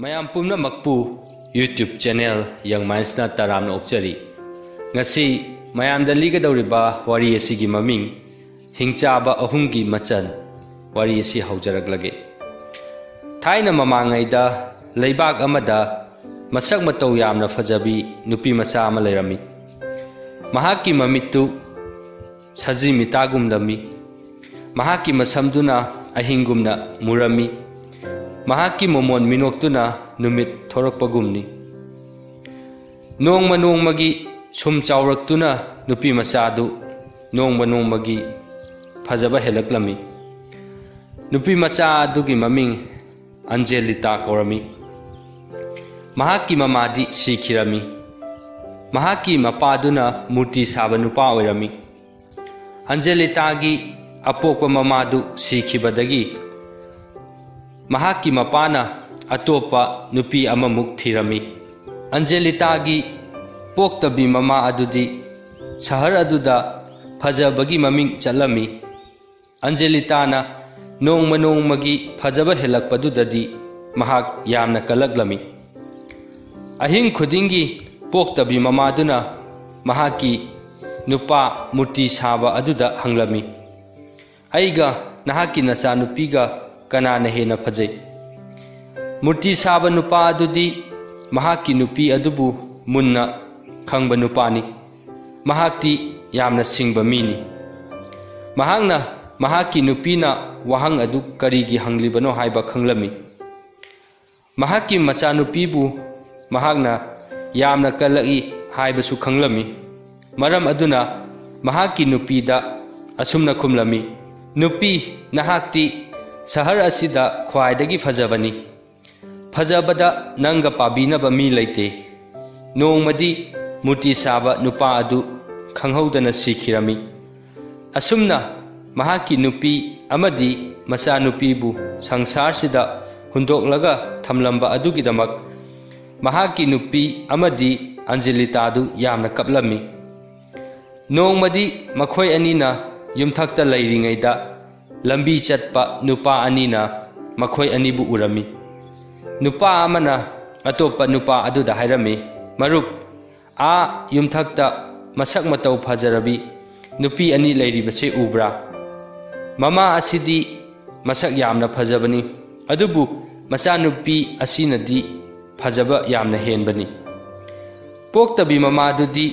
mayam pumna makpu YouTube channel yang maisna taramna opchari ngasi mayam da liga dawriba wari asigi maming Hingchaba Ahumgi Machan wari asi haujaraglage thaina mamangai da leibak amada masak matau yamna fajabi nupi macha ama leirami mahaki mamitu saji mitagumdami mahaki masamduna ahingumna murami mahaki momon minoktuna numit thorakpagumni nongma nongmagi sum chawraktuna nupi machadu nongma nongmagi fajaba helaklami nupi macha adugi maming Angelita korami mahaki mamadi sikhirami mahaki mapaduna murti saba nupa oirami Angelita gi apokwa mamadu sikhibadagi mahaki mapana atopa nupi amamuk thirami Angelita gi poktabi mama adudi sahar aduda fajabagi maming chalami Angelita na nongma nongmagi fajaba helakpadudadi mahak yamna kalaglami ahing khudingi poktabi mamaduna mahaki nupa murti saba aduda hanglami aiga nahaki nacha nupiga kanana hena phajai murti saba nupa adudi mahaki nupi adubu munna khangba nupani mahakti yamna singba mini mahangna mahaki nupina wahang adu karigi hanglibano haiba khanglami mahaki macha nupibu mahakna yamna kalai haiba su khanglami maram aduna mahaki nupida asumna khumlami nupi nahakti sahar asida khwaidagi fajabani fajabada nanga pabinaba mi leite nongmadi murti saba nupa adu khanghaudana sikhirami asumna mahaki nupi amadi macha nupibu sangsar sida hundoklaga thamlamba adugidamak mahaki nupi amadi Angelita adu yamna kaplami nongmadi makhoi anina yumthakta leiringaida lambi chatpa nupa anina makhoi anibu urami nupa amana atopa nupa aduda hairami marup a yumthakta masak matau phajarabi nupi ani leiribase ubra mama asidi masak yamna phajabani adubu macha nupi asinadi phajaba yamna henbani poktabi mama dudi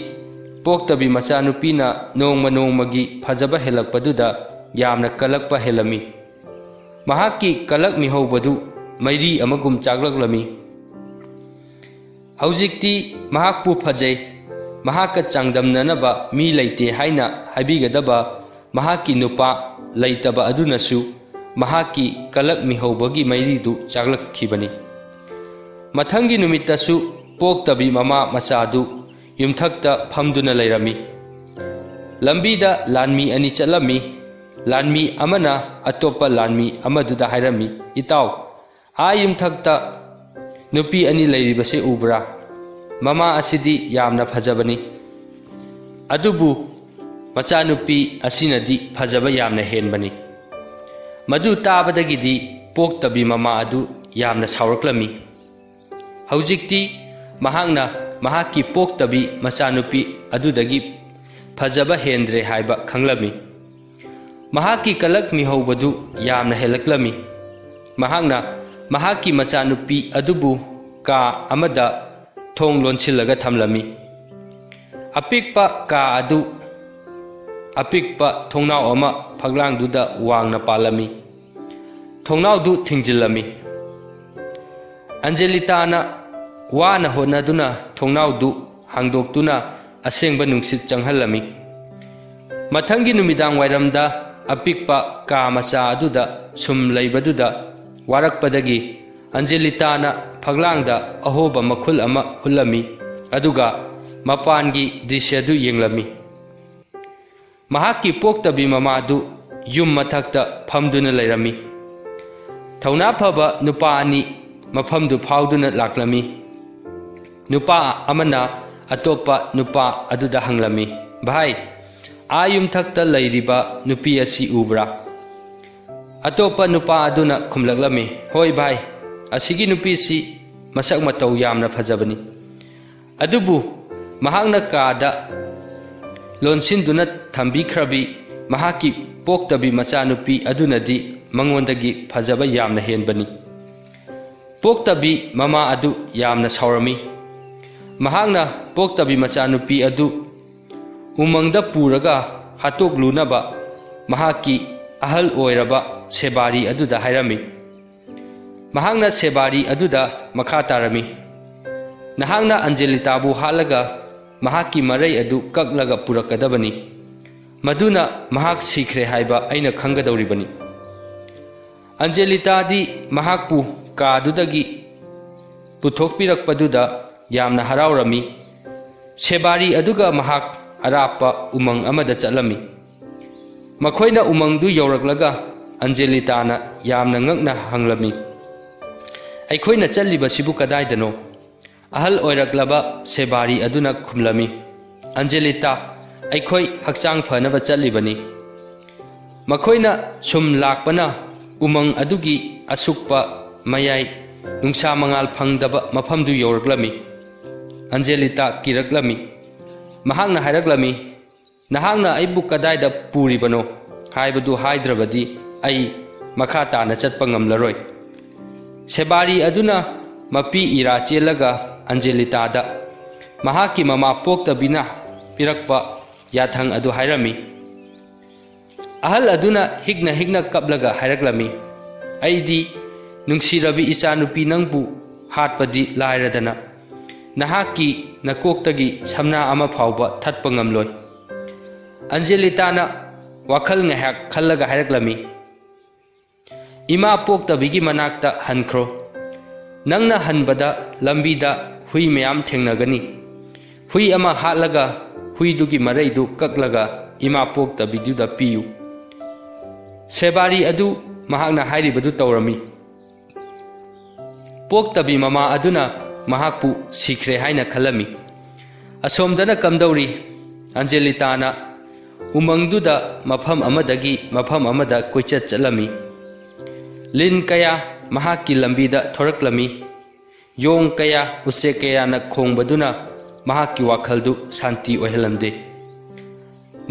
poktabi macha nupina nongma nongmagi phajaba helakpaduda yamna kalakpa helami mahaki kalak mihobadu mairi amagum chaglaklami haujikti mahakpu phajai mahaka changdamnanaba mi leite haina habigadaba mahaki nupa leitaba adunasu mahaki kalak mihobagi mairidu chaglakhibani mathangi numitasu poktabi mama machadu yumthakta phamduna leirami lambida lanmi ani chalami lanmi amana atopa lanmi amaduda hairami itaw a yumthakta nupi ani leiribase ubra mama asidi yamna phajabani adubu macha nupi asinadi phajaba yamna henbani madu tabadagidi poktabi mama adu yamna sauraklami haujikti mahangna mahaki poktabi macha nupi adudagi phajaba hendre haiba khanglami mahaki kalak mihobadu yamna helaklami mahangna mahaki macha nupi adubu ka amada thong lonsilaga thamlami apikpa ka adu apikpa thongnau ama phaglangduda wangna palami thongnau du thingjilami Angelita na wana honaduna thongnau du hangdoktuna asengba nungsit changhalami mathangi numidang wairamda apikpa ka macha aduda sum leibaduda warakpadagi Angelita na phaglangda ahoba makhul ama hulami aduga mapangi drishyadu yenglami mahaki poktabi mamadu yum mathakta phamduna leirami thauna phaba nupa ani mafamdu phauduna laklami nupa amana atopa nupa aduda hanglami bhai ayum thakta leiriba nupi asi ubra atopa nupa aduna khumlaklami hoi bhai asigi nupi si masak matau yamna phajabani adubu mahakna kada lonsinduna thambikhrbi mahaki poktabi machanupi adunadi mangondagi phajaba yamna henbani poktabi mama adu yamna saurami mahakna poktabi machanupi adu umangda puraga hatok lunaba mahaki ahal oiraba sebari aduda hairami mahakna sebari aduda makha tarami nahakna Anjelitabu halaga mahaki marai adu kaklaga purakadabani maduna mahak sikhre haiba aina khangadawribani Anjelitadi mahakpu kadudagi puthokpirakpaduda yamna haraurami sebari aduga mahak arapa umang amada chatlami makhoina umangdu yauraklaga Anjelitana yamna ngakna hanglami aikhoina challiba sibu kadaidano ahal oiraklaba sebari aduna khumlami Anjelita aikhoi hakchang phanaba chalibani makhoina sum lakpana umang adugi asukpa mayai nungsa mangal phangdaba maphamdu yauraklami Anjelita kiraklami mahakna haiраklami nahakna aibu kadaida puribano haibadu haidrabadi ai makha tana chatpa ngamlaroi sebari aduna mapi ira chelaga Anjelitada mahaki mama poktabina pirakpa yathang adu hairami ahal aduna higna kaplaga hairaklami aidi nungsirabi ichanupi nangbu hatpadi lairadana nahaki nakoktagi samna ama phauba thatpa ngamloi Anjelitana wakhal ngahak khallaga hairaklami ima poktabigi manakta hankhro nangna hanbada lambida hui mayam thengnagani hui ama hatlaga hui dugi marai du kaklaga ima poktabiduda piyu sebari adu mahakna hairibadu tawrami poktabi mama aduna mahakpu sikhre haina khalami asomdana kamdawri Anjelitana umangduda mafam amadagi mafam amada koichat chalami lin kaya mahaki lambida thoraklami yong kaya use kaya na khongbaduna mahaki wakhaldu shanti ohelamde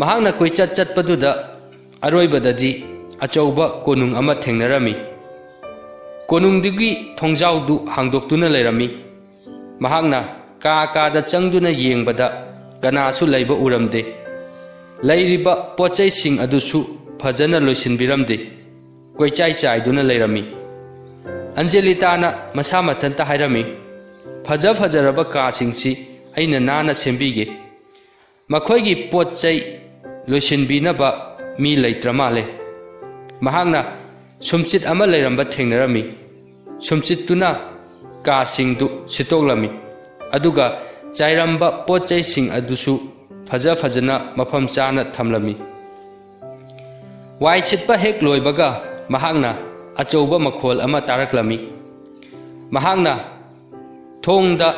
mahakna koichat chatpaduda aroibadadi achauba konung ama thengnarami konungdigi thongjaudu hangdoktuna leirami mahakna ka da changduna yengbada kanasu leiba uramde leiriba pochai sing adusu phajana loisinbiramde koichai chaiduna leirami Anjelitana masa mathanta hairami fajaraba ka singsi aina nana sembige makhoigi pochai loisinbinaba mi leitramale mahakna sumchit ama leiramba thengnarami sumchittuna ka singdu sitoklami aduga chairamba pochai sing adusu fajana mafam chana thamlami wai chitpa hek loibaga mahakna achauba makhol ama taraklami mahakna thongda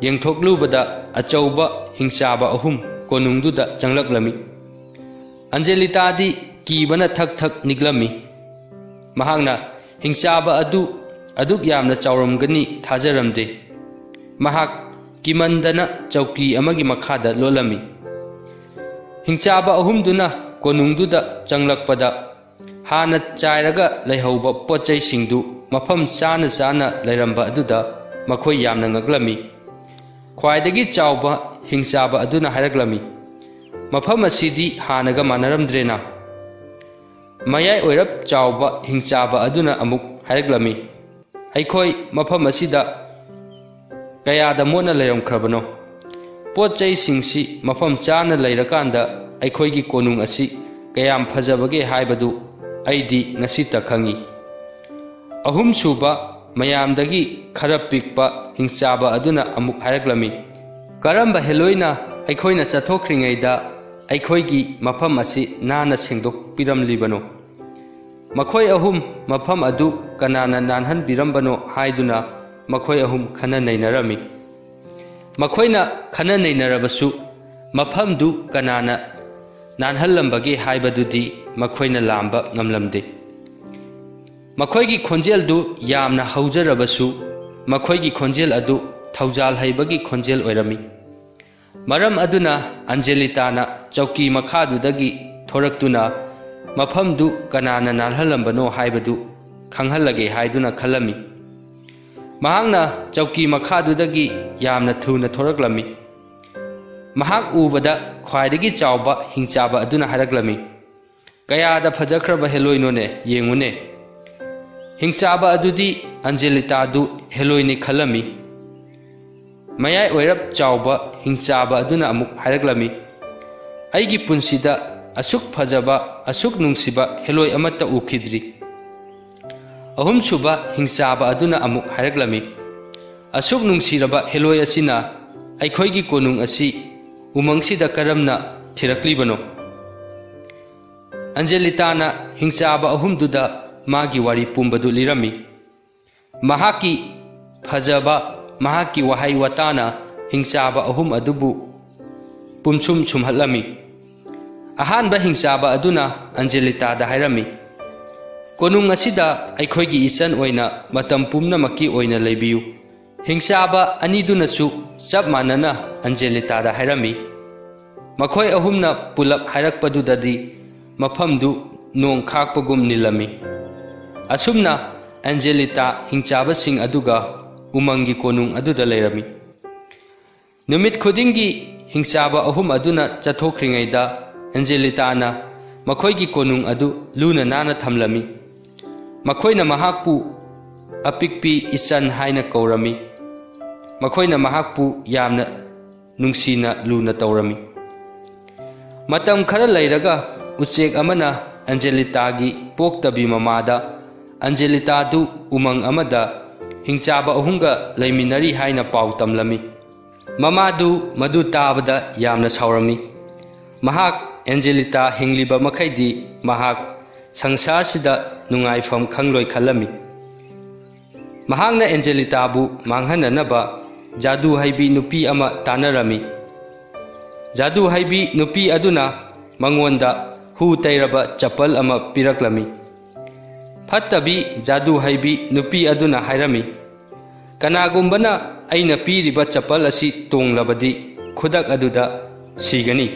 yengthoklubada achauba hingchaba ahum konungduda changlaklami Anjelitadi kibana thak niglami mahakna hingchaba aduk yamna chauramgani thajaramde mahak kimandana chauki amagi makhada lolami hingchaba ahumduna konungduda changlakpada hana chairaga leihauba pochai singdu mafam chana leiramba aduda makhoi yamna ngaglami khwaidagi chauba hingchaba aduna hairaklami mafam asidi hanaga manaramdrena mayai oirap chauba hingchaba aduna amuk hairaklami aikhoi mafam asida kayada mona leiramkhrabano pochai singsi mafam chana leirakanda aikhoigi konung asi kayam phajabage haibadu aidi ngasita khangi ahum suba mayamdagi khara pikpa hingchaba aduna amuk hairaklami karamba heloina aikhoina chathokringaida aikhoigi mafam asi nana sengdok piramlibano makhoi ahum mafam adu kanana nanhan birambano haiduna makhoi ahum khana nainarami makhoina khana nainarabasu mafamdu kanana nanhallambage haibadudi makhoina lamba ngamlamde makhoigi khonjeldu yamna haujarabasu ꯃꯈꯣꯏꯒꯤ ꯈꯣꯟꯖꯦꯜ ꯑꯗꯨ ꯊꯧꯖꯥꯜ ꯍꯩꯕꯒꯤ ꯈꯣꯟꯖꯦꯜ ꯑꯣꯏꯔꯝꯃꯤ꯫ ꯃꯔꯝ ꯑꯗꯨꯅ ꯑꯟꯖꯦꯂꯤꯇꯥꯅ ꯆꯧꯀꯤ ꯃꯈꯥꯗꯨꯗꯒꯤ ꯊꯣꯔꯛꯇꯨꯅ ꯃꯐꯝꯗꯨ ꯀꯅꯥꯅ ꯅꯥꯜꯍꯜꯂꯝꯕꯅꯣ ꯍꯥꯏꯕꯗꯨ ꯈꯪꯍꯜꯂꯒꯦ ꯍꯥꯏꯗꯨꯅ ꯈꯜꯂꯝꯃꯤ꯫ ꯃꯍꯥꯛꯅ ꯆꯧꯀꯤ ꯃꯈꯥꯗꯨꯗꯒꯤ ꯌꯥꯝꯅ ꯊꯨꯅ ꯊꯣꯔꯛꯂꯝꯃꯤ꯫ ꯃꯍꯥꯛ ꯎꯕꯗ ꯈ꯭ꯋꯥꯏꯗꯒꯤ ꯆꯥꯎꯕ ꯍꯤꯡꯆꯥꯕ ꯑꯗꯨꯅ ꯍꯥꯏꯔꯛꯂꯝꯃꯤ, "ꯀꯌꯥꯗ ꯐꯖꯈ꯭ꯔꯕ ꯍꯦꯂꯣꯏꯅꯣꯅꯦ, ꯌꯦꯡꯉꯨꯅꯦ!" ꯍꯤꯡꯆꯥꯕ ꯑꯗꯨꯗꯤ ꯑꯟꯖꯦꯂꯤꯇꯥꯗꯨ ꯍꯦꯂꯣꯏꯅꯤ ꯈꯜꯂꯝꯃꯤ꯫ ꯃꯌꯥꯏ ꯑꯣꯏꯔꯞ ꯆꯥꯎꯕ ꯍꯤꯡꯆꯥꯕ ꯑꯗꯨꯅ ꯑꯃꯨꯛ ꯍꯥꯏꯔꯛꯂꯝꯃꯤ, "ꯑꯩꯒꯤ ꯄꯨꯟꯁꯤꯗ ꯑꯁꯨꯛ ꯐꯖꯕ, ꯑꯁꯨꯛ ꯅꯨꯡꯁꯤꯕ ꯍꯦꯂꯣꯏ ꯑꯃꯠꯇ ꯎꯈꯤꯗ꯭ꯔꯤ." ꯑꯍꯨꯝꯁꯨꯕ ꯍꯤꯡꯆꯥꯕ ꯑꯗꯨꯅ ꯑꯃꯨꯛ ꯍꯥꯏꯔꯛꯂꯝꯃꯤ, "ꯑꯁꯨꯛ ꯅꯨꯡꯁꯤꯔꯕ ꯍꯦꯂꯣꯏ ꯑꯁꯤꯅ ꯑꯩꯈꯣꯏꯒꯤ ꯀꯣꯅꯨꯡ ꯑꯁꯤ ꯎꯃꯪꯁꯤꯗ ꯀꯔꯝꯅ ꯊꯤꯔꯛꯂꯤꯕꯅꯣ?" ꯑꯟꯖꯦꯂꯤꯇꯥꯅ ꯍꯤꯡꯆꯥꯕ ꯑꯍꯨꯝꯗꯨꯗ ꯃꯥꯒꯤ ꯋꯥꯔꯤ ꯄꯨꯝꯕꯗꯨ ꯂꯤꯔꯝꯃꯤ꯫ ꯃꯍꯥꯛꯀꯤ ꯐꯖꯕ, ꯃꯍꯥꯛꯀꯤ ꯋꯥꯍꯩ ꯋꯥꯇꯥꯅ ꯍꯤꯡꯆꯥꯕ ꯑꯍꯨꯝ ꯑꯗꯨꯕꯨ ꯄꯨꯝꯁꯨꯝ ꯁꯨꯝꯍꯠꯂꯝꯃꯤ꯫ ꯑꯍꯥꯟꯕ ꯍꯤꯡꯆꯥꯕ ꯑꯗꯨꯅ ꯑꯟꯖꯦꯂꯤꯇꯥꯗ ꯍꯥꯏꯔꯝꯃꯤ, "ꯀꯣꯅꯨꯡ ꯑꯁꯤꯗ ꯑꯩꯈꯣꯏꯒꯤ ꯏꯆꯟ ꯑꯣꯏꯅ ꯃꯇꯝ ꯄꯨꯝꯅꯃꯛꯀꯤ ꯑꯣꯏꯅ ꯂꯩꯕꯤꯌꯨ." ꯍꯤꯡꯆꯥꯕ ꯑꯅꯤꯗꯨꯅꯁꯨ ꯆꯞ ꯃꯥꯟꯅꯅ ꯑꯟꯖꯦꯂꯤꯇꯥꯗ ꯍꯥꯏꯔꯝꯃꯤ꯫ ꯃꯈꯣꯏ ꯑꯍꯨꯝꯅ ꯄꯨꯂꯞ ꯍꯥꯏꯔꯛꯄꯗꯨꯗꯗꯤ ꯃꯐꯝꯗꯨ ꯅꯣꯡ ꯈꯥꯛꯄꯒꯨꯝ ꯅꯤꯜꯂꯝꯃꯤ꯫ ꯑꯁꯨꯝꯅ ꯑꯟꯖꯦꯂꯤꯇꯥ ꯍꯤꯡꯆꯥꯕꯁꯤꯡ ꯑꯗꯨꯒ ꯎꯃꯪꯒꯤ ꯀꯣꯅꯨꯡ ꯑꯗꯨꯗ ꯂꯩꯔꯝꯃꯤ꯫ ꯅꯨꯃꯤꯠ ꯈꯨꯗꯤꯡꯒꯤ ꯍꯤꯡꯆꯥꯕ ꯑꯍꯨꯝ ꯑꯗꯨꯅ ꯆꯠꯊꯣꯛꯈ꯭ꯔꯤꯉꯩꯗ ꯑꯟꯖꯦꯂꯤꯇꯥꯅ ꯃꯈꯣꯏꯒꯤ ꯀꯣꯅꯨꯡ ꯑꯗꯨ ꯂꯨꯅ ꯅꯥꯟꯅ ꯊꯝꯂꯝꯃꯤ꯫ ꯃꯈꯣꯏꯅ ꯃꯍꯥꯛꯄꯨ ꯑꯄꯤꯛꯄꯤ ꯏꯆꯟ ꯍꯥꯏꯅ ꯀꯧꯔꯝꯃꯤ꯫ ꯃꯈꯣꯏꯅ ꯃꯍꯥꯛꯄꯨ ꯌꯥꯝꯅ ꯅꯨꯡꯁꯤꯅ ꯂꯨꯅ ꯇꯧꯔꯝꯃꯤ꯫ ꯃꯇꯝ ꯈꯔ ꯂꯩꯔꯒ ꯎꯆꯦꯛ ꯑꯃꯅ ꯑꯟꯖꯦꯂꯤꯇꯥꯒꯤ ꯄꯣꯛꯇꯕꯤ ꯃꯃꯥꯗ ꯑꯟꯖꯦꯂꯤꯇꯥꯗꯨ ꯎꯃꯪ ꯑꯃꯗ ꯍꯤꯡꯆꯥꯕ ꯑꯍꯨꯝꯒ ꯂꯩꯃꯤꯟꯅꯔꯤ ꯍꯥꯏꯅ ꯄꯥꯎ ꯇꯝꯂꯝꯃꯤ꯫ ꯃꯃꯥꯗꯨ ꯃꯗꯨ ꯇꯥꯕꯗ ꯌꯥꯝꯅ ꯁꯥꯎꯔꯝꯃꯤ꯫ ꯃꯍꯥꯛ ꯑꯟꯖꯦꯂꯤꯇꯥ ꯍꯤꯡꯂꯤꯕ ꯃꯈꯩꯗꯤ ꯃꯍꯥꯛ ꯁꯪꯁꯥꯔꯁꯤꯗ ꯅꯨꯡꯉꯥꯏꯐꯝ ꯈꯪꯂꯣꯏ ꯈꯜꯂꯝꯃꯤ꯫ ꯃꯍꯥꯛꯅ ꯑꯟꯖꯦꯂꯤꯇꯥꯕꯨ ꯃꯥꯡꯍꯟꯅꯅꯕ ꯖꯥꯗꯨ ꯍꯩꯕꯤ ꯅꯨꯄꯤ ꯑꯃ ꯇꯥꯟꯅꯔꯝꯃꯤ꯫ ꯖꯥꯗꯨ ꯍꯩꯕꯤ ꯅꯨꯄꯤ ꯑꯗꯨꯅ ꯃꯉꯣꯟꯗ ꯍꯨ ꯇꯩꯔꯕ ꯆꯄꯜ ꯑꯃ ꯄꯤꯔꯛꯂꯝꯃꯤ꯫ ꯐꯠꯇꯕꯤ ꯖꯥꯗꯨ ꯍꯩꯕꯤ ꯅꯨꯄꯤ ꯑꯗꯨꯅ ꯍꯥꯏꯔꯝꯃꯤ, "ꯀꯅꯥꯒꯨꯝꯕꯅ ꯑꯩꯅ ꯄꯤꯔꯤꯕ ꯆꯄꯜ ꯑꯁꯤ ꯇꯣꯡꯂꯕꯗꯤ ꯈꯨꯗꯛ ꯑꯗꯨꯗ ꯁꯤꯒꯅꯤ."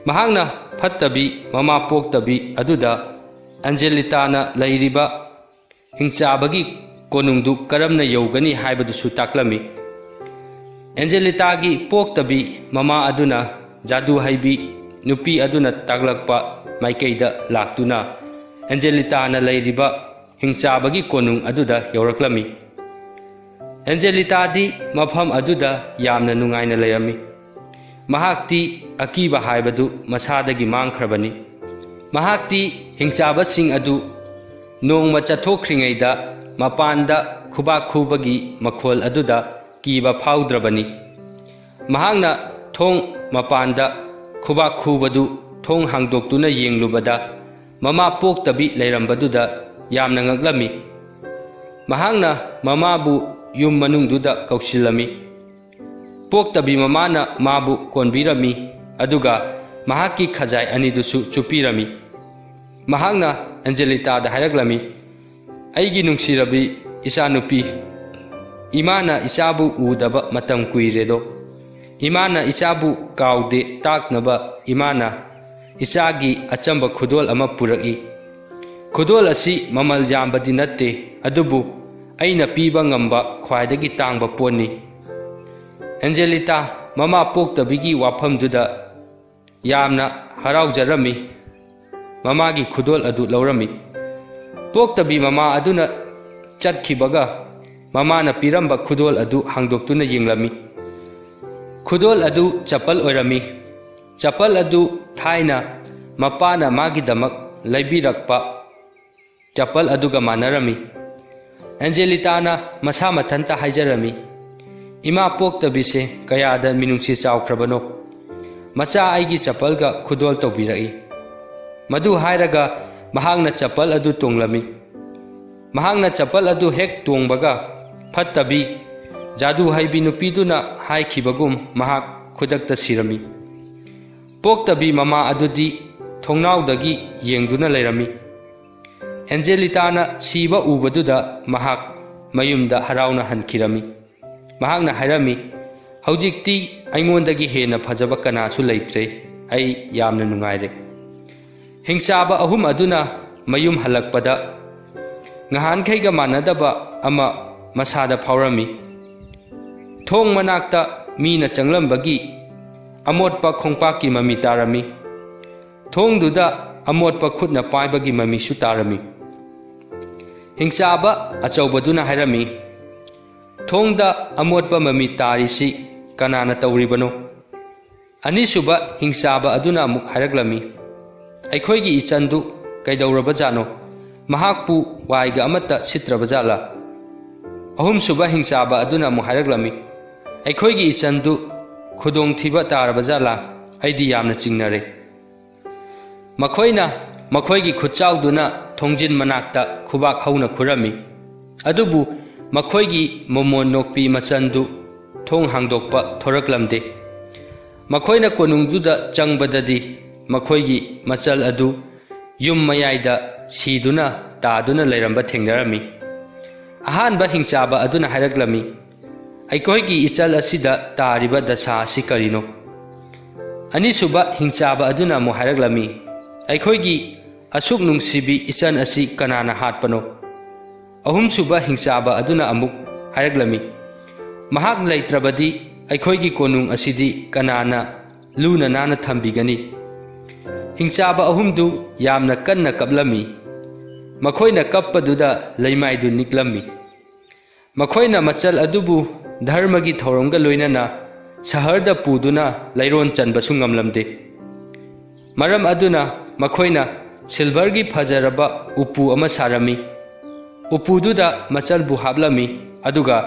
ꯃꯍꯥꯛꯅ ꯐꯠꯇꯕꯤ ꯃꯃꯥ ꯄꯣꯛꯇꯕꯤ ꯑꯗꯨꯗ ꯑꯟꯖꯦꯂꯤꯇꯥꯅ ꯂꯩꯔꯤꯕ ꯍꯤꯡꯆꯥꯕꯒꯤ ꯀꯣꯅꯨꯡꯗꯨ ꯀꯔꯝꯅ ꯌꯧꯒꯅꯤ ꯍꯥꯏꯕꯗꯨꯁꯨ ꯇꯥꯛꯂꯝꯃꯤ꯫ ꯑꯟꯖꯦꯂꯤꯇꯥꯒꯤ ꯄꯣꯛꯇꯕꯤ ꯃꯃꯥ ꯑꯗꯨꯅ ꯖꯥꯗꯨ ꯍꯩꯕꯤ ꯅꯨꯄꯤ ꯑꯗꯨꯅ ꯇꯥꯛꯂꯛꯄ ꯃꯥꯏꯀꯩꯗ ꯂꯥꯛꯇꯨꯅ ꯑꯟꯖꯦꯂꯤꯇꯥꯅ ꯂꯩꯔꯤꯕ ꯍꯤꯡꯆꯥꯕꯒꯤ ꯀꯣꯅꯨꯡ ꯑꯗꯨꯗ ꯌꯧꯔꯛꯂꯝꯃꯤ꯫ ꯑꯟꯖꯦꯂꯤꯇꯥꯗꯤ ꯃꯐꯝ ꯑꯗꯨꯗ ꯌꯥꯝꯅ ꯅꯨꯡꯉꯥꯏꯅ ꯂꯩꯔꯝꯃꯤ꯫ ꯃꯍꯥꯛꯇꯤ ꯑꯀꯤꯕ ꯍꯥꯏꯕꯗꯨ ꯃꯁꯥꯗꯒꯤ ꯃꯥꯡꯈ꯭ꯔꯕꯅꯤ꯫ ꯃꯍꯥꯛꯇꯤ ꯍꯤꯡꯆꯥꯕꯁꯤꯡ ꯑꯗꯨ ꯅꯣꯡꯃ ꯆꯠꯊꯣꯛꯈ꯭ꯔꯤꯉꯩꯗ ꯃꯄꯥꯟꯗ ꯈꯨꯕꯥꯛ ꯈꯨꯕꯒꯤ ꯃꯈꯣꯜ ꯑꯗꯨꯗ ꯀꯤꯕ ꯐꯥꯎꯗ꯭ꯔꯕꯅꯤ꯫ ꯃꯍꯥꯛꯅ ꯊꯣꯡ ꯃꯄꯥꯟꯗ ꯈꯨꯕꯥꯛ ꯈꯨꯕꯗꯨ ꯊꯣꯡ ꯍꯥꯡꯗꯣꯛꯇꯨꯅ ꯌꯦꯡꯂꯨꯕꯗ ꯃꯃꯥ ꯄꯣꯛꯇꯕꯤ ꯂꯩꯔꯝꯕꯗꯨꯗ ꯌꯥꯝꯅ ꯉꯛꯂꯝꯃꯤ꯫ ꯃꯍꯥꯛꯅ ꯃꯃꯥꯕꯨ ꯌꯨꯝ ꯃꯅꯨꯡꯗꯨꯗ ꯀꯧꯁꯤꯜꯂꯝꯃꯤ꯫ ꯄꯣꯛꯇꯕꯤ ꯃꯃꯥꯅ ꯃꯥꯕꯨ ꯀꯣꯟꯕꯤꯔꯝꯃꯤ ꯑꯗꯨꯒ ꯃꯍꯥꯛꯀꯤ ꯈꯖꯥꯏ ꯑꯅꯤꯗꯨꯁꯨ ꯆꯨꯞꯄꯤꯔꯝꯃꯤ꯫ ꯃꯍꯥꯛꯅ ꯑꯟꯖꯦꯂꯤꯇꯥꯗ ꯍꯥꯏꯔꯛꯂꯝꯃꯤ, "ꯑꯩꯒꯤ ꯅꯨꯡꯁꯤꯔꯕꯤ ꯏꯆꯥꯅꯨꯄꯤ, ꯏꯃꯥꯅ ꯏꯆꯥꯕꯨ ꯎꯗꯕ ꯃꯇꯝ ꯀꯨꯏꯔꯦꯗꯣ꯫ ꯏꯃꯥꯅ ꯏꯆꯥꯕు ꯀꯥꯎꯗꯦ ꯇꯥꯛꯅꯕ ꯏꯃꯥꯅ ꯏꯆꯥꯒꯤ ꯑꯆꯝꯕ ꯈꯨꯗꯣꯜ ꯑꯃ ꯄꯨꯔꯛꯏ꯫ ꯈꯨꯗꯣꯜ ꯑꯁꯤ ꯃꯃꯜ ꯌꯥꯝꯕꯗꯤ ꯅꯠꯇꯦ, ꯑꯗꯨꯕꯨ ꯑꯩꯅ ꯄꯤꯕ ꯉꯝꯕ ꯈ꯭ꯋꯥꯏꯗꯒꯤ ꯇꯥꯡꯕ ꯄꯣꯠꯅꯤ." ꯑꯟꯖꯦꯂꯤꯇꯥ ꯃꯃꯥ ꯄꯣꯛꯇꯕꯤꯒꯤ ꯋꯥꯐꯝꯗꯨꯗ ꯌꯥꯝꯅ ꯍꯔꯥꯎꯖꯔꯝꯃꯤ꯫ ꯃꯃꯥꯒꯤ ꯈꯨꯗꯣꯜ ꯑꯗꯨ ꯂꯧꯔꯝꯃꯤ꯫ ꯄꯣꯛꯇꯕꯤ ꯃꯃꯥ ꯑꯗꯨꯅ ꯆꯠꯈꯤꯕꯒ ꯃꯃꯥꯅ ꯄꯤꯔꯝꯕ ꯈꯨꯗꯣꯜ ꯑꯗꯨ ꯍꯥꯡꯗꯣꯛꯇꯨꯅ ꯌꯦꯡꯂꯝꯃꯤ꯫ ꯈꯨꯗꯣꯜ ꯑꯗꯨ ꯆꯄꯜ ꯑꯣꯏꯔꯝꯃꯤ꯫ ꯆꯄꯜ ꯑꯗꯨ ꯊꯥꯏꯅ ꯃꯄꯥꯅ ꯃꯥꯒꯤꯗꯃꯛ ꯂꯩꯕꯤꯔꯛꯄ ꯆꯄꯜ ꯑꯗꯨꯒ ꯃꯥꯟꯅꯔꯝꯃꯤ꯫ ꯑꯟꯖꯦꯂꯤꯇꯥꯅ ꯃꯁꯥ ꯃꯊꯟꯇ ꯍꯥꯏꯖꯔꯝꯃꯤ, "ꯏꯃꯥ ꯄꯣꯛꯇꯕꯤꯁꯦ ꯀꯌꯥꯗ ꯃꯤꯅꯨꯡꯁꯤ ꯆꯥꯎꯈ꯭ꯔꯕꯅꯣ, ꯃꯆꯥ ꯑꯩꯒꯤ ꯆꯄꯜꯒ ꯈꯨꯗꯣꯜ ꯇꯧꯕꯤꯔꯛꯏ." ꯃꯗꯨ ꯍꯥꯏꯔꯒ ꯃꯍꯥꯛꯅ ꯆꯄꯜ ꯑꯗꯨ ꯇꯣꯡꯂꯝꯃꯤ꯫ ꯃꯍꯥꯛꯅ ꯆꯄꯜ ꯑꯗꯨ ꯍꯦꯛ ꯇꯣꯡꯕꯒ ꯐꯠꯇꯕꯤ ꯖꯥꯗꯨ ꯍꯩꯕꯤ ꯅꯨꯄꯤꯗꯨꯅ ꯍꯥꯏꯈꯤꯕꯒꯨꯝ ꯃꯍꯥꯛ ꯈꯨꯗꯛꯇ ꯁꯤꯔꯝꯃꯤ꯫ ꯄꯣꯛꯇꯕꯤ ꯃꯃꯥ ꯑꯗꯨꯗꯤ ꯊꯣꯡꯅꯥꯎꯗꯒꯤ ꯌꯦꯡꯗꯨꯅ ꯂꯩꯔꯝꯃꯤ꯫ ꯑꯟꯖꯦꯂꯤꯇꯥꯅ ꯁꯤꯕ ꯎꯕꯗꯨꯗ ꯃꯍꯥꯛ mayumda harauna hankirami. Mahakna hairami, haujikti aingondagi hena phajaba kanasu leitre, ai yamna nungaire. Hingchaba ahum aduna mayum halakpada, ngahan khaiga manadaba ama masada phaurami. Thong manakta mina changlambagi, amotpa khongpaki mami tarami. Thong duda amotpa khutna paibagi mami su tarami. Hingchaba achawbaduna hairami, thongda amotpa mami tarisi kanana tauribano. Anisuba hingchaba aduna amuk hairaklami, aikhoigi ichandu kaidaurabajano, mahakpu waiga amata sitrabajala. Ahumsuba hingchaba aduna amuk hairaklami, aikhoigi ichandu khudong thiba tarabajala, aidi yamna chingnare. Makhoigi khutchauduna thongjin manakta khubak hauna khurami. Adubu makhoigi momon nokpi machandu thong hangdokpa thoraklamde. Makhoina konungduda changbadadi makhoigi machal adu yum mayaida siduna taduna leiramba thengnarami. Ahanba hingchaba aduna hairaklami, aikhoigi ichal asida tariba dasa asi karino. Anisuba hingchaba aduna mo hairaklami, aikhoigi asuk nungsibi ichan asi kanana hatpano. Ahumsuba hingchaba aduna amuk hairaklami, mahak leitrabadi aikhoigi konung asidi kanana luna nana thambigani. Hingchaba ahumdu yamna kanna kaplami, makhoina kappaduda leimaidu niklami. Makhoina machal adubu dharmagi thoromga loinana saharda puduna leiron chanbasu ngamlamde. Maram aduna makhoina silvergi phajaraba upu ama sarami. Upududa machal bu hablami, aduga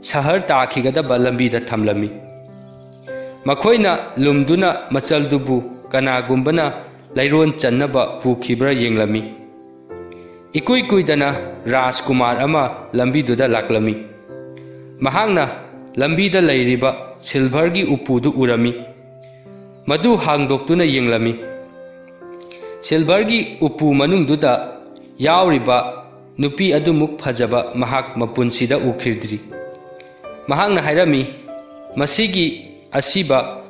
sahar takhigadaba lambida thamlami. Makhoina lumduna machal dubu kanagumbana leiron channaba pukhibra yenglami. Ikui kuidana Rajkumar ama lambiduda laklami. Mahakna lambida leiriba silvergi upudu urami. Madu hangdoktuna yenglami. Silvergi upu manungduda yauriba nupi adumuk phajaba mahak mapunsida ukhirdri. Mahakna hairami, masigi asiba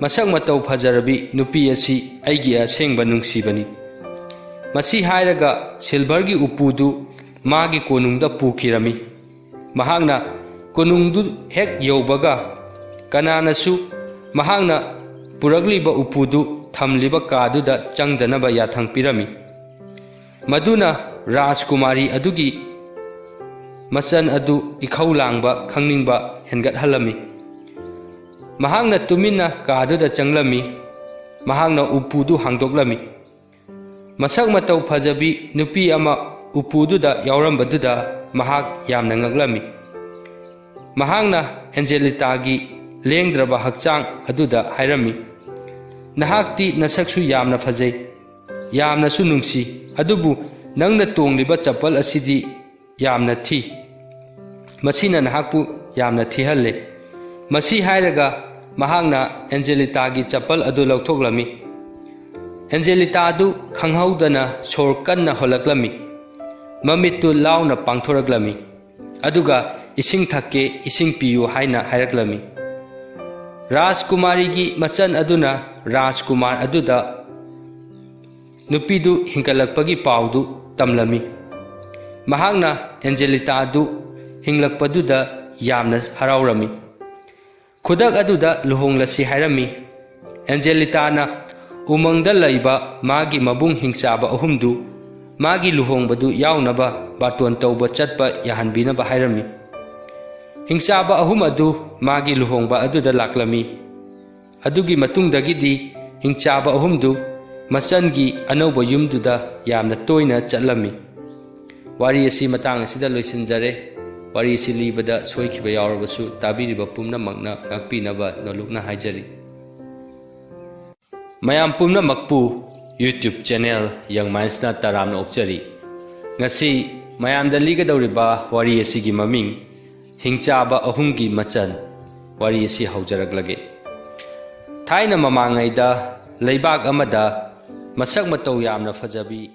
masak matau phajarabi nupi asi aigi asengba nungsibani. Masi hairaga silvergi upudu magi konungda pukhirami. Mahakna konungdu hek yaubaga kananasu mahakna puragliba upudu thamliba kaduda changdanaba yathang pirami. Maduna Rajkumari adugi machan adu ikhau langba khangningba hengat halami. Mahakna tumina kaduda changlami, mahakna upudu hangdoklami. Masak matau phajabi nupi ama upududa yaurambaduda mahak yamna ngaglami. Mahakna Angelitagi lengdraba hakchang aduda hairami, nahakti nasaksu yamna phajai, yamna su nungsi, adubu nangna tongliba chapal asidi yamna thi. Masina nahakpu yamna thihalle. Masi hairaga mahakna Angelitagi chapal adu lauthoklami. Angelita adu khanghaudana sor kanna holaklami. Mamittu launa pangthoraklami. Aduga ising thakke ising piyu haina hairaklami. Rajkumari gi machan aduna Rajkumar aduda nupidu hinkalakpagi paudu tamlami. Mahakna Angelita adu hinglakpaduda yamna haraurami. Khudak aduda luhonglasi hairami. Angelita na umangda laiba magi mabung hingchaba ahumdu magi luhongbadu yaunaba baton tauba chatpa yahanbinaba hairami. Hingchaba ahum adu magi luhongba aduda laklami. Adugi matungdagidi hingchaba ahumdu machangi anauba yumduda yamna toina chatlami. Wari asi matang asida loisinjare. Wari asi libada soikhiba yaurabasu tabiriba pumnamakna ngakpinaba nolukna haijari. Mayam pumnamakpu YouTube channel yang maisna taramna okchari. Ngasi mayamda ligadawriba wari asigi maming Hingchaba Ahumgi Machan wari asi haujaraklage. Thaina mamangaida leibak amada masak matau yamna fajabi